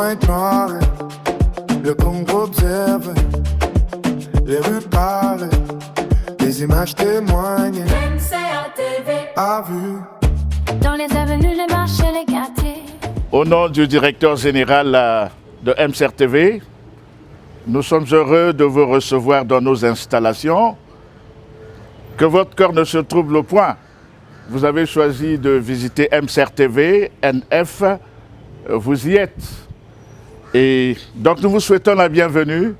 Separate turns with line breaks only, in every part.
pointe noire, le Congo observe, les rues parlent, les images témoignent.
MCRTV
A vu.
dans les avenues, les marchés, les quartiers.
Au nom du directeur général de MCRTV, nous sommes heureux de vous recevoir dans nos installations. Que votre cœur ne se trouble au point. Vous avez choisi de visiter MCRTV, NF, vous y êtes. Et donc nous vous souhaitons la bienvenue.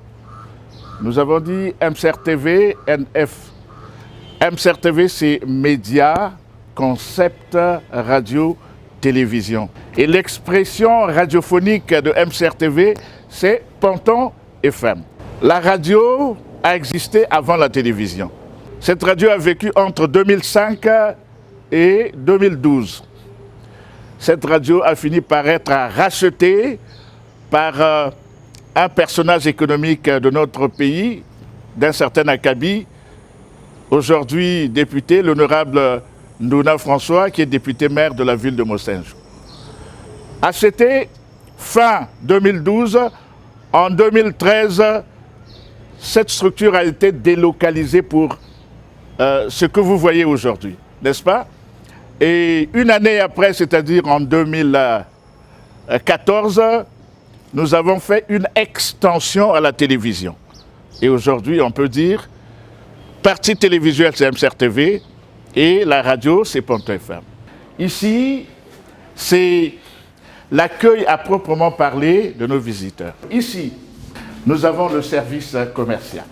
Nous avons dit MCRTV, NF. MCRTV, c'est Média, Concept, Radio, Télévision. Et l'expression radiophonique de MCRTV, c'est Ponton FM. La radio a existé avant la télévision. Cette radio a vécu entre 2005 et 2012. Cette radio a fini par être rachetée par un personnage économique de notre pays, d'un certain Akabi, aujourd'hui député, l'honorable Ndouna François, qui est député maire de la ville de Mossinge. Acheté fin 2012, en 2013, cette structure a été délocalisée pour ce que vous voyez aujourd'hui, n'est-ce pas? Et une année après, c'est-à-dire en 2014, nous avons fait une extension à la télévision. Et aujourd'hui, on peut dire, partie télévisuelle, c'est MCRTV, et la radio, c'est Ponton FM. Ici, c'est l'accueil à proprement parler de nos visiteurs. Ici, nous avons le service commercial.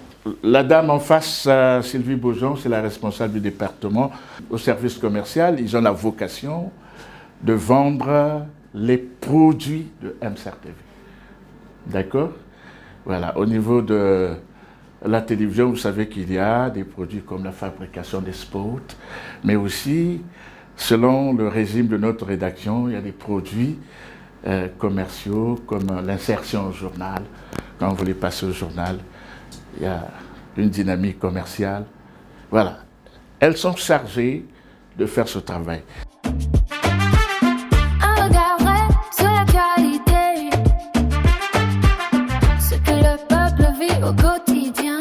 La dame en face, Sylvie Beaujon, c'est la responsable du département au service commercial. Ils ont la vocation de vendre les produits de MCRTV. D'accord? Voilà, au niveau de la télévision, vous savez qu'il y a des produits comme la fabrication des spots, mais aussi, selon le régime de notre rédaction, il y a des produits commerciaux comme l'insertion au journal. Quand vous voulez passer au journal, il y a une dynamique commerciale. Voilà. Elles sont chargées de faire ce travail.
Un regard vrai sur l'actualité, ce que le peuple vit au quotidien.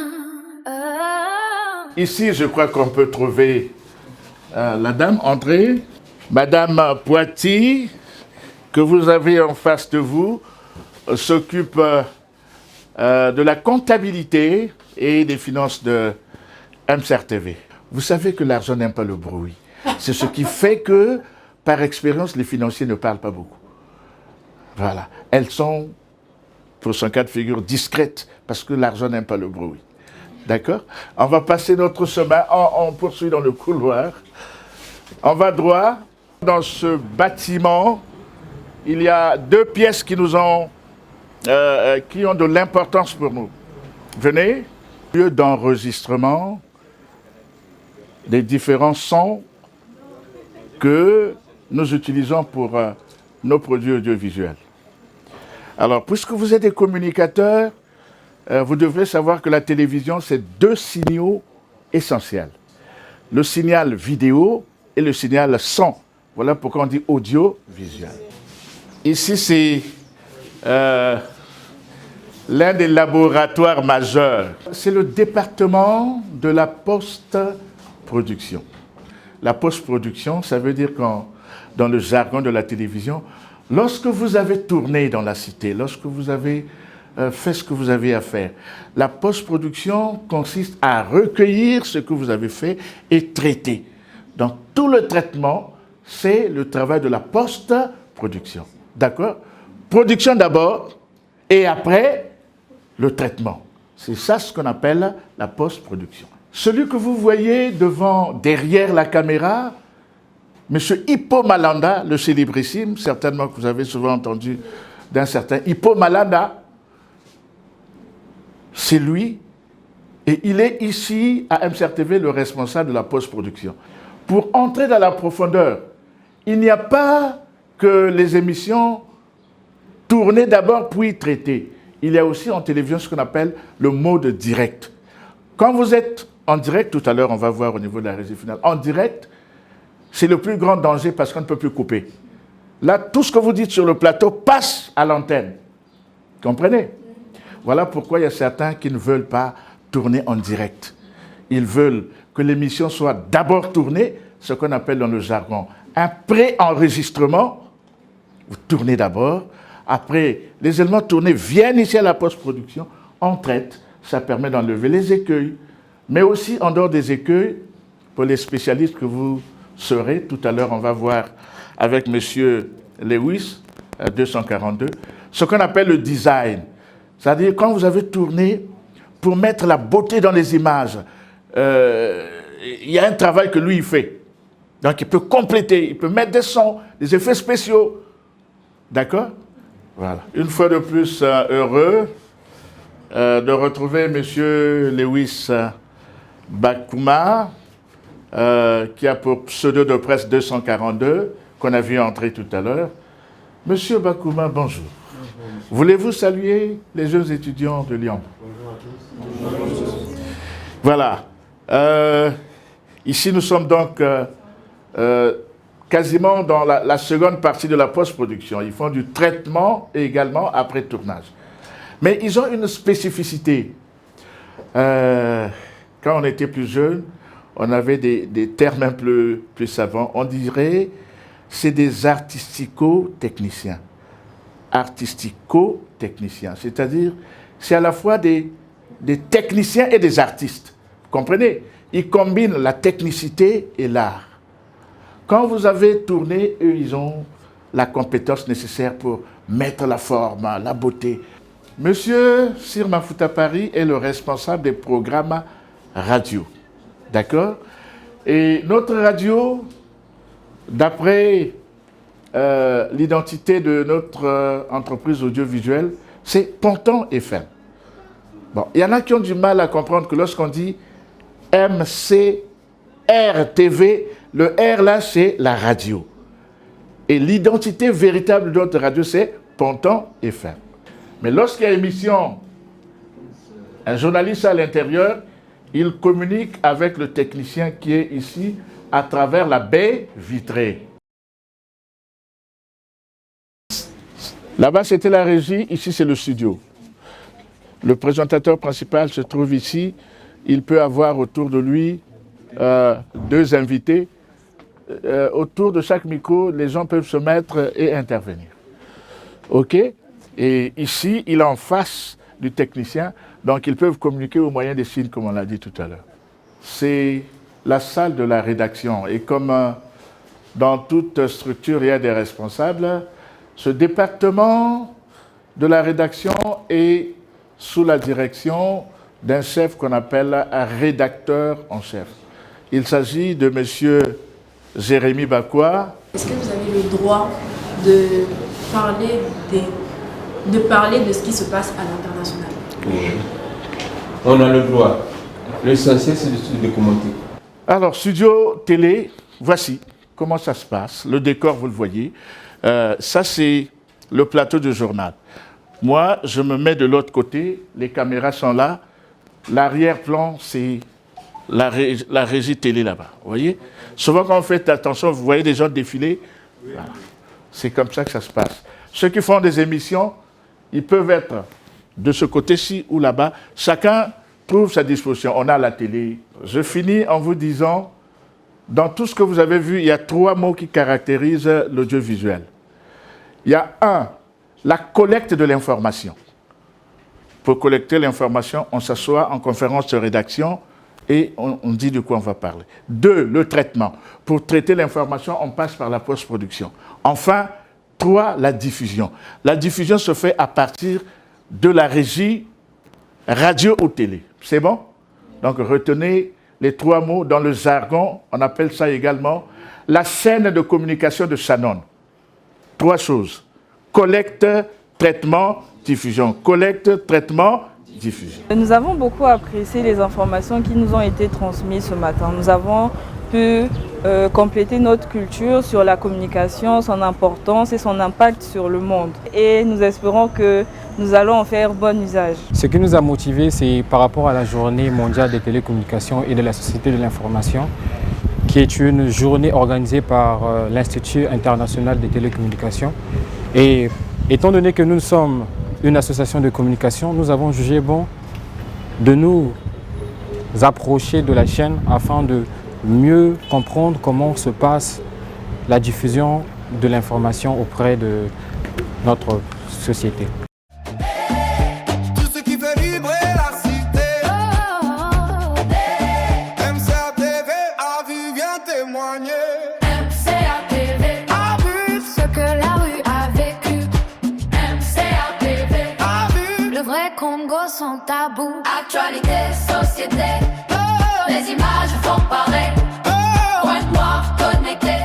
Ici, je crois qu'on peut trouver la dame André, Madame Poiti, que vous avez en face de vous, s'occupe de la comptabilité et des finances de MCRTV. Vous savez que l'argent n'aime pas le bruit. C'est ce qui fait que, par expérience, les financiers ne parlent pas beaucoup. Voilà. Elles sont, pour son cas de figure, discrètes, parce que l'argent n'aime pas le bruit. D'accord? On va passer notre chemin, on poursuit dans le couloir. On va droit. Dans ce bâtiment, il y a deux pièces qui nous ont qui ont de l'importance pour nous. Venez, lieu d'enregistrement des différents sons que nous utilisons pour nos produits audiovisuels. Alors, puisque vous êtes des communicateurs, vous devrez savoir que la télévision, c'est deux signaux essentiels. Le signal vidéo et le signal son. Voilà pourquoi on dit audiovisuel. Ici, c'est l'un des laboratoires majeurs. C'est le département de la post-production. La post-production, ça veut dire dans le jargon de la télévision, lorsque vous avez tourné dans la cité, lorsque vous avez fait ce que vous avez à faire, la post-production consiste à recueillir ce que vous avez fait et traiter. Donc tout le traitement, c'est le travail de la post-production. D'accord? Production d'abord, et après, le traitement. C'est ça ce qu'on appelle la post-production. Celui que vous voyez derrière la caméra, M. Hippo Malanda, le célébrissime, certainement que vous avez souvent entendu d'un certain Hippo Malanda, c'est lui, et il est ici à MCRTV le responsable de la post-production. Pour entrer dans la profondeur, il n'y a pas que les émissions tournées d'abord puis traitées. Il y a aussi en télévision ce qu'on appelle le mode direct. Quand vous êtes en direct, tout à l'heure on va voir au niveau de la régie finale, en direct, c'est le plus grand danger parce qu'on ne peut plus couper. Là, tout ce que vous dites sur le plateau passe à l'antenne. Comprenez? Voilà pourquoi il y a certains qui ne veulent pas tourner en direct. Ils veulent que l'émission soit d'abord tournée, ce qu'on appelle dans le jargon un pré-enregistrement. Vous tournez d'abord, après les éléments tournés viennent ici à la post-production, on traite, ça permet d'enlever les écueils, mais aussi en dehors des écueils, pour les spécialistes que vous serez, tout à l'heure on va voir avec M. Lewis, 242, ce qu'on appelle le design. C'est-à-dire quand vous avez tourné pour mettre la beauté dans les images, il y a un travail que lui il fait. Donc il peut compléter, il peut mettre des sons, des effets spéciaux. D'accord? Voilà. Une fois de plus, heureux de retrouver M. Lewis Bakuma, qui a pour pseudo de presse 242, qu'on a vu entrer tout à l'heure. Monsieur Bakuma, bonjour. Voulez-vous saluer les jeunes étudiants de Lyon? Bonjour à tous. Voilà. Ici, nous sommes donc quasiment dans la seconde partie de la post-production. Ils font du traitement et également après tournage. Mais ils ont une spécificité. Quand on était plus jeune, on avait des termes un peu plus savants. On dirait c'est des artistico-techniciens. Artistico-techniciens, c'est-à-dire c'est à la fois des techniciens et des artistes. Vous comprenez? Ils combinent la technicité et l'art. Quand vous avez tourné, eux, ils ont la compétence nécessaire pour mettre la forme, la beauté. Monsieur Sir Mafuta Paris est le responsable des programmes radio. D'accord? Et notre radio, d'après l'identité de notre entreprise audiovisuelle, c'est Ponton FM. Bon, il y en a qui ont du mal à comprendre que lorsqu'on dit MCRTV, le R là, c'est la radio. Et l'identité véritable de notre radio, c'est Ponton FM. Mais lorsqu'il y a émission, un journaliste à l'intérieur, il communique avec le technicien qui est ici à travers la baie vitrée. Là-bas, c'était la régie, ici, c'est le studio. Le présentateur principal se trouve ici. Il peut avoir autour de lui deux invités. Autour de chaque micro, les gens peuvent se mettre et intervenir. OK? Et ici, il est en face du technicien, donc ils peuvent communiquer au moyen des signes, comme on l'a dit tout à l'heure. C'est la salle de la rédaction. Et comme dans toute structure, il y a des responsables, ce département de la rédaction est sous la direction d'un chef qu'on appelle un rédacteur en chef. Il s'agit de M. Jérémy Bakwa.
Est-ce que vous avez le droit de parler de ce qui se passe à l'international?
Oui. On a le droit. L'essentiel, c'est de commenter.
Alors, studio télé, voici comment ça se passe. Le décor, vous le voyez. Ça, c'est le plateau du journal. Moi, je me mets de l'autre côté. Les caméras sont là. L'arrière-plan, c'est la régie télé là-bas. Vous voyez? Souvent, quand vous faites attention, vous voyez des gens défiler. Voilà. C'est comme ça que ça se passe. Ceux qui font des émissions, ils peuvent être de ce côté-ci ou là-bas. Chacun trouve sa disposition. On a la télé. Je finis en vous disant, dans tout ce que vous avez vu, il y a 3 mots qui caractérisent l'audiovisuel. Il y a 1, la collecte de l'information. Pour collecter l'information, on s'assoit en conférence de rédaction et on dit de quoi on va parler. 2, le traitement. Pour traiter l'information, on passe par la post-production. Enfin, 3, la diffusion. La diffusion se fait à partir de la régie radio ou télé. C'est bon? Donc retenez les 3 mots dans le jargon, on appelle ça également la chaîne de communication de Shannon. 3 choses. Collecte, traitement, diffusion. Collecte, traitement, diffusion.
Nous avons beaucoup apprécié les informations qui nous ont été transmises ce matin. Nous avons pu compléter notre culture sur la communication, son importance et son impact sur le monde. Et nous espérons que nous allons en faire bon usage.
Ce qui nous a motivés, c'est par rapport à la journée mondiale des télécommunications et de la société de l'information, qui est une journée organisée par l'Institut international des télécommunications. Et étant donné que nous sommes une association de communication, nous avons jugé bon de nous approcher de la chaîne afin de mieux comprendre comment se passe la diffusion de l'information auprès de notre société.
Tout ce qui fait vibrer la cité. MCRTV a vu, viens témoigner.
MCRTV a vu ce que la rue a vécu. MCRTV
A vu,
le vrai Congo sans tabou. Actualité, société, les images font pareil. Point noir connecté.